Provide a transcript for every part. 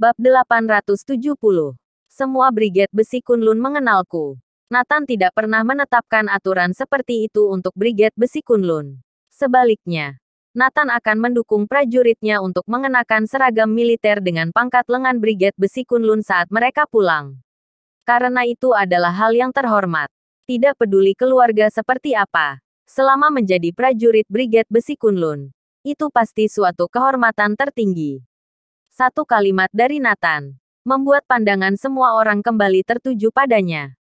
Bab 870. Semua Brigade Besi Kunlun mengenalku. Nathan tidak pernah menetapkan aturan seperti itu untuk Brigade Besi Kunlun. Sebaliknya, Nathan akan mendukung prajuritnya untuk mengenakan seragam militer dengan pangkat lengan Brigade Besi Kunlun saat mereka pulang. Karena itu adalah hal yang terhormat. Tidak peduli keluarga seperti apa. Selama menjadi prajurit Brigade Besi Kunlun, itu pasti suatu kehormatan tertinggi. Satu kalimat dari Nathan membuat pandangan semua orang kembali tertuju padanya.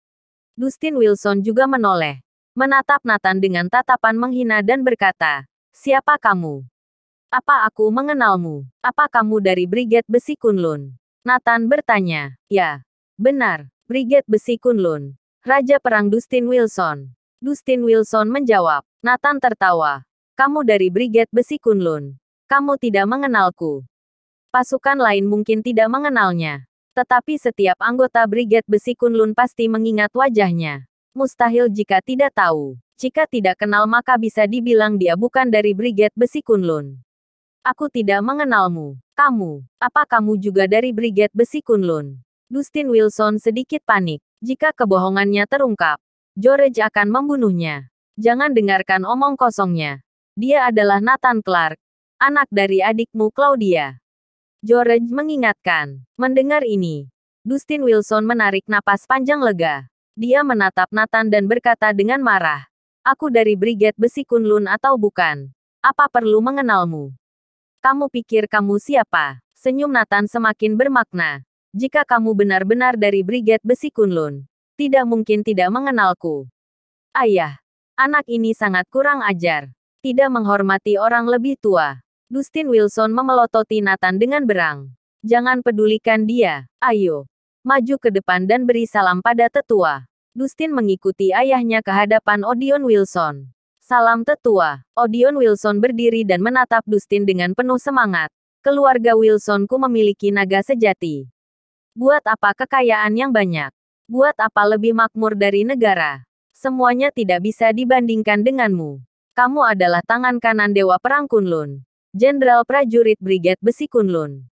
Dustin Wilson juga menoleh, menatap Nathan dengan tatapan menghina dan berkata, "Siapa kamu? Apa aku mengenalmu? Apa kamu dari Brigade Besi Kunlun?" Nathan bertanya. "Ya, benar, Brigade Besi Kunlun. Raja Perang Dustin Wilson." Dustin Wilson menjawab. Nathan tertawa. "Kamu dari Brigade Besi Kunlun. Kamu tidak mengenalku." Pasukan lain mungkin tidak mengenalnya. Tetapi setiap anggota Brigade Besi Kunlun pasti mengingat wajahnya. Mustahil jika tidak tahu. Jika tidak kenal maka bisa dibilang dia bukan dari Brigade Besi Kunlun. "Aku tidak mengenalmu. Kamu, apa kamu juga dari Brigade Besi Kunlun?" Dustin Wilson sedikit panik. Jika kebohongannya terungkap, George akan membunuhnya. Jangan dengarkan omong kosongnya. Dia adalah Nathan Clark, anak dari adikmu Claudia. George mengingatkan. Mendengar ini, Dustin Wilson menarik napas panjang lega. Dia menatap Nathan dan berkata dengan marah, "Aku dari Brigade Besi Kunlun atau bukan? Apa perlu mengenalmu? Kamu pikir kamu siapa?" Senyum Nathan semakin bermakna. "Jika kamu benar-benar dari Brigade Besi Kunlun, tidak mungkin tidak mengenalku." "Ayah, anak ini sangat kurang ajar. Tidak menghormati orang lebih tua." Dustin Wilson memelototi Nathan dengan berang. "Jangan pedulikan dia. Ayo, maju ke depan dan beri salam pada tetua." Dustin mengikuti ayahnya ke hadapan Odeon Wilson. "Salam tetua." Odeon Wilson berdiri dan menatap Dustin dengan penuh semangat. "Keluarga Wilsonku memiliki naga sejati. Buat apa kekayaan yang banyak? Buat apa lebih makmur dari negara? Semuanya tidak bisa dibandingkan denganmu. Kamu adalah tangan kanan Dewa Perang Kunlun. Jenderal Prajurit Brigade Besi Kunlun.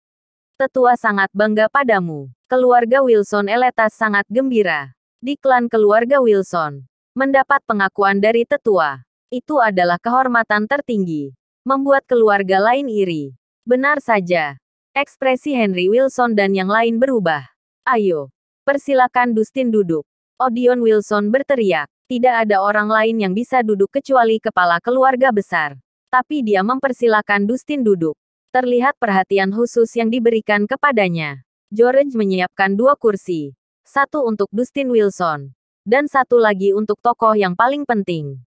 Tetua sangat bangga padamu." Keluarga Wilson Eletas sangat gembira. Di klan keluarga Wilson, mendapat pengakuan dari tetua, itu adalah kehormatan tertinggi. Membuat keluarga lain iri. Benar saja. Ekspresi Henry Wilson dan yang lain berubah. "Ayo, persilakan Dustin duduk." Odeon Wilson berteriak. Tidak ada orang lain yang bisa duduk kecuali kepala keluarga besar. Tapi dia mempersilakan Dustin duduk. Terlihat perhatian khusus yang diberikan kepadanya. George menyiapkan 2 kursi. Satu untuk Dustin Wilson. Dan satu lagi untuk tokoh yang paling penting.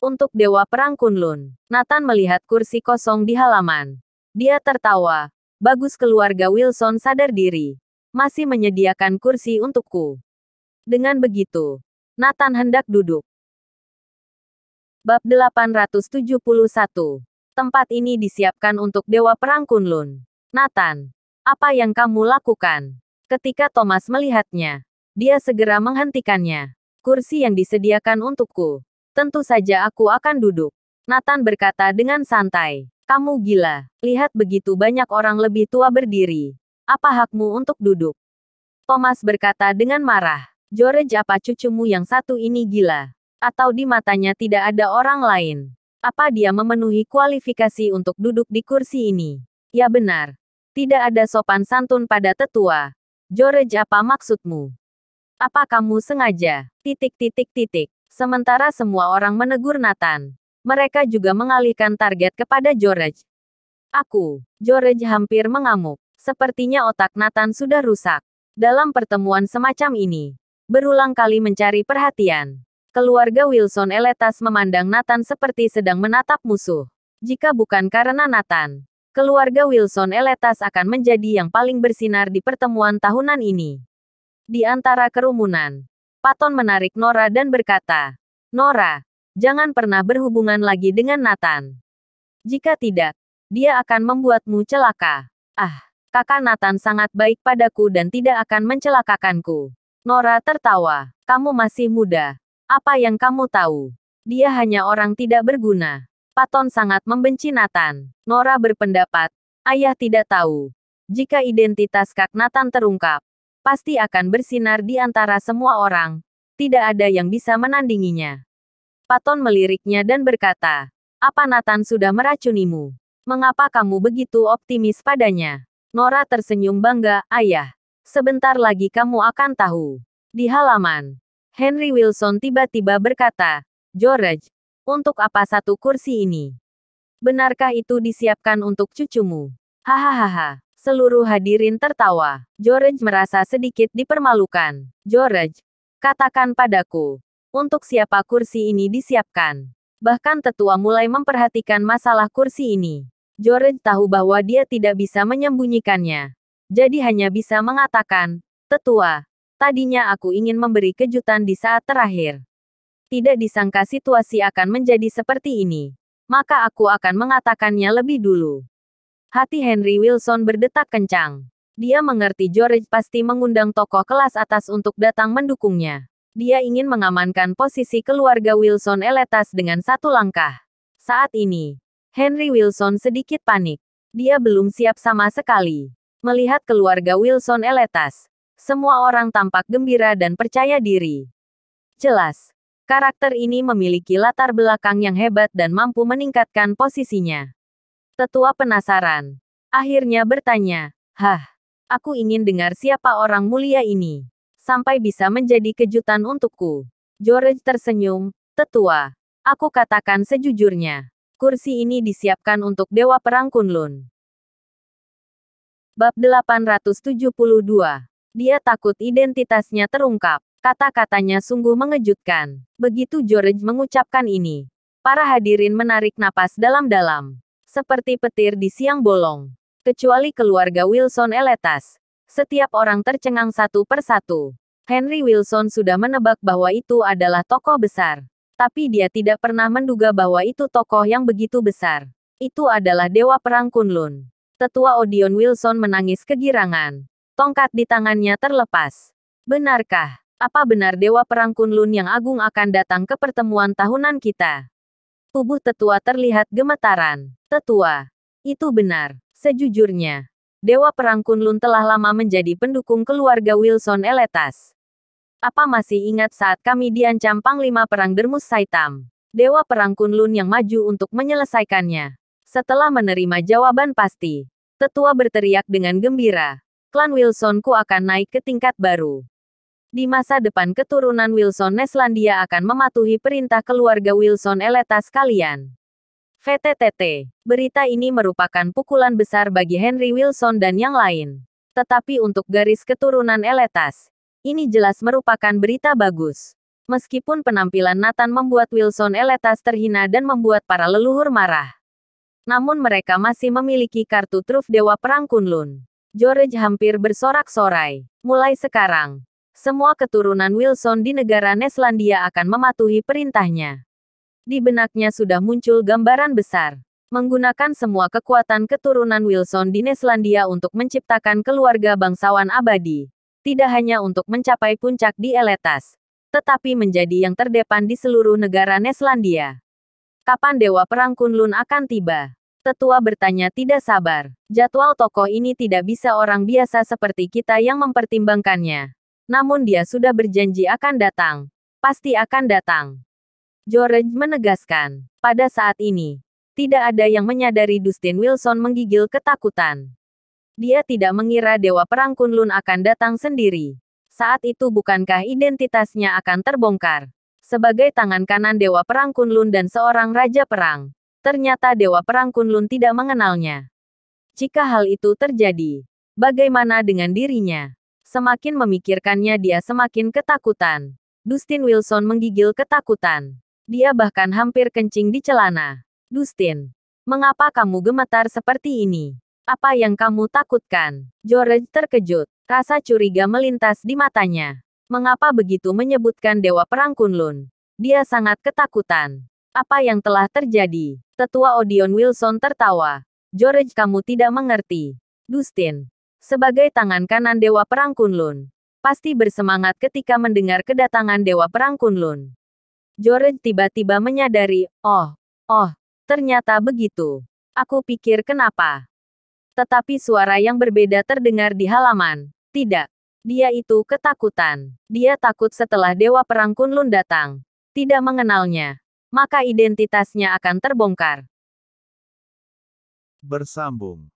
Untuk Dewa Perang Kunlun. Nathan melihat kursi kosong di halaman. Dia tertawa. "Bagus, keluarga Wilson sadar diri. Masih menyediakan kursi untukku." Dengan begitu, Nathan hendak duduk. Bab 871. Tempat ini disiapkan untuk Dewa Perang Kunlun. "Nathan, apa yang kamu lakukan?" Ketika Thomas melihatnya, dia segera menghentikannya. "Kursi yang disediakan untukku. Tentu saja aku akan duduk." Nathan berkata dengan santai. "Kamu gila. Lihat begitu banyak orang lebih tua berdiri. Apa hakmu untuk duduk?" Thomas berkata dengan marah. "George, apa cucumu yang satu ini gila? Atau di matanya tidak ada orang lain? Apa dia memenuhi kualifikasi untuk duduk di kursi ini?" "Ya benar. Tidak ada sopan santun pada tetua. George, apa maksudmu? Apa kamu sengaja?" Sementara semua orang menegur Nathan, mereka juga mengalihkan target kepada George. George hampir mengamuk. Sepertinya otak Nathan sudah rusak. Dalam pertemuan semacam ini, berulang kali mencari perhatian. Keluarga Wilson Eletas memandang Nathan seperti sedang menatap musuh. Jika bukan karena Nathan, keluarga Wilson Eletas akan menjadi yang paling bersinar di pertemuan tahunan ini. Di antara kerumunan, Patton menarik Nora dan berkata, "Nora, jangan pernah berhubungan lagi dengan Nathan. Jika tidak, dia akan membuatmu celaka." "Ah, kakak Nathan sangat baik padaku dan tidak akan mencelakakanku." Nora tertawa. "Kamu masih muda. Apa yang kamu tahu? Dia hanya orang tidak berguna." Patton sangat membenci Nathan. Nora berpendapat, "Ayah tidak tahu. Jika identitas Kak Nathan terungkap, pasti akan bersinar di antara semua orang. Tidak ada yang bisa menandinginya. Patton meliriknya dan berkata, "Apa Nathan sudah meracunimu? Mengapa kamu begitu optimis padanya?" Nora tersenyum bangga, "Ayah, sebentar lagi kamu akan tahu." Di halaman, Henry Wilson tiba-tiba berkata, "George, untuk apa satu kursi ini? Benarkah itu disiapkan untuk cucumu?" Hahaha. Seluruh hadirin tertawa. George merasa sedikit dipermalukan. "George, katakan padaku, untuk siapa kursi ini disiapkan?" Bahkan tetua mulai memperhatikan masalah kursi ini. George tahu bahwa dia tidak bisa menyembunyikannya. Jadi hanya bisa mengatakan, "Tetua, tadinya aku ingin memberi kejutan di saat terakhir. Tidak disangka situasi akan menjadi seperti ini. Maka aku akan mengatakannya lebih dulu." Hati Henry Wilson berdetak kencang. Dia mengerti George pasti mengundang tokoh kelas atas untuk datang mendukungnya. Dia ingin mengamankan posisi keluarga Wilson Eletas dengan satu langkah. Saat ini, Henry Wilson sedikit panik. Dia belum siap sama sekali. Melihat keluarga Wilson Eletas, semua orang tampak gembira dan percaya diri. Jelas, karakter ini memiliki latar belakang yang hebat dan mampu meningkatkan posisinya. Tetua penasaran. Akhirnya bertanya, "Hah, aku ingin dengar siapa orang mulia ini. Sampai bisa menjadi kejutan untukku." George tersenyum, "Tetua, aku katakan sejujurnya. Kursi ini disiapkan untuk Dewa Perang Kunlun." Bab 872. Dia takut identitasnya terungkap. Kata-katanya sungguh mengejutkan. Begitu George mengucapkan ini, para hadirin menarik napas dalam-dalam. Seperti petir di siang bolong. Kecuali keluarga Wilson Eletas. Setiap orang tercengang satu persatu. Henry Wilson sudah menebak bahwa itu adalah tokoh besar. Tapi dia tidak pernah menduga bahwa itu tokoh yang begitu besar. Itu adalah Dewa Perang Kunlun. Tetua Odeon Wilson menangis kegirangan. Tongkat di tangannya terlepas. "Benarkah? Apa benar Dewa Perang Kunlun yang agung akan datang ke pertemuan tahunan kita?" Tubuh tetua terlihat gemetaran. "Tetua, itu benar. Sejujurnya, Dewa Perang Kunlun telah lama menjadi pendukung keluarga Wilson Eletas. Apa masih ingat saat kami diancam Panglima Perang Dermus Saitam? Dewa Perang Kunlun yang maju untuk menyelesaikannya." Setelah menerima jawaban pasti, tetua berteriak dengan gembira, "Klan Wilsonku akan naik ke tingkat baru. Di masa depan keturunan Wilson Neslandia akan mematuhi perintah keluarga Wilson Eletas kalian." VTTT. Berita ini merupakan pukulan besar bagi Henry Wilson dan yang lain. Tetapi untuk garis keturunan Eletas, ini jelas merupakan berita bagus. Meskipun penampilan Nathan membuat Wilson Eletas terhina dan membuat para leluhur marah, namun mereka masih memiliki kartu truf Dewa Perang Kunlun. George hampir bersorak-sorai. Mulai sekarang, semua keturunan Wilson di negara Neslandia akan mematuhi perintahnya. Di benaknya sudah muncul gambaran besar. Menggunakan semua kekuatan keturunan Wilson di Neslandia untuk menciptakan keluarga bangsawan abadi. Tidak hanya untuk mencapai puncak di Eletas, tetapi menjadi yang terdepan di seluruh negara Neslandia. Kapan Dewa Perang Kunlun akan tiba? Tetua bertanya tidak sabar. Jadwal tokoh ini tidak bisa orang biasa seperti kita yang mempertimbangkannya. Namun dia sudah berjanji akan datang. Pasti akan datang. George menegaskan. Pada saat ini, tidak ada yang menyadari Dustin Wilson menggigil ketakutan. Dia tidak mengira Dewa Perang Kunlun akan datang sendiri. Saat itu bukankah identitasnya akan terbongkar? Sebagai tangan kanan Dewa Perang Kunlun dan seorang Raja Perang, ternyata Dewa Perang Kunlun tidak mengenalnya. Jika hal itu terjadi, bagaimana dengan dirinya? Semakin memikirkannya dia semakin ketakutan. Dustin Wilson menggigil ketakutan. Dia bahkan hampir kencing di celana. "Dustin, mengapa kamu gemetar seperti ini? Apa yang kamu takutkan?" George terkejut. Rasa curiga melintas di matanya. Mengapa begitu menyebutkan Dewa Perang Kunlun? Dia sangat ketakutan. Apa yang telah terjadi? Tetua Odeon Wilson tertawa. "George, kamu tidak mengerti. Dustin, sebagai tangan kanan Dewa Perang Kunlun, pasti bersemangat ketika mendengar kedatangan Dewa Perang Kunlun." George tiba-tiba menyadari, oh, ternyata begitu. Aku pikir kenapa Tetapi suara yang berbeda terdengar di halaman. Tidak. Dia itu ketakutan. Dia takut setelah Dewa Perang Kunlun datang. Tidak mengenalnya. Maka identitasnya akan terbongkar. Bersambung.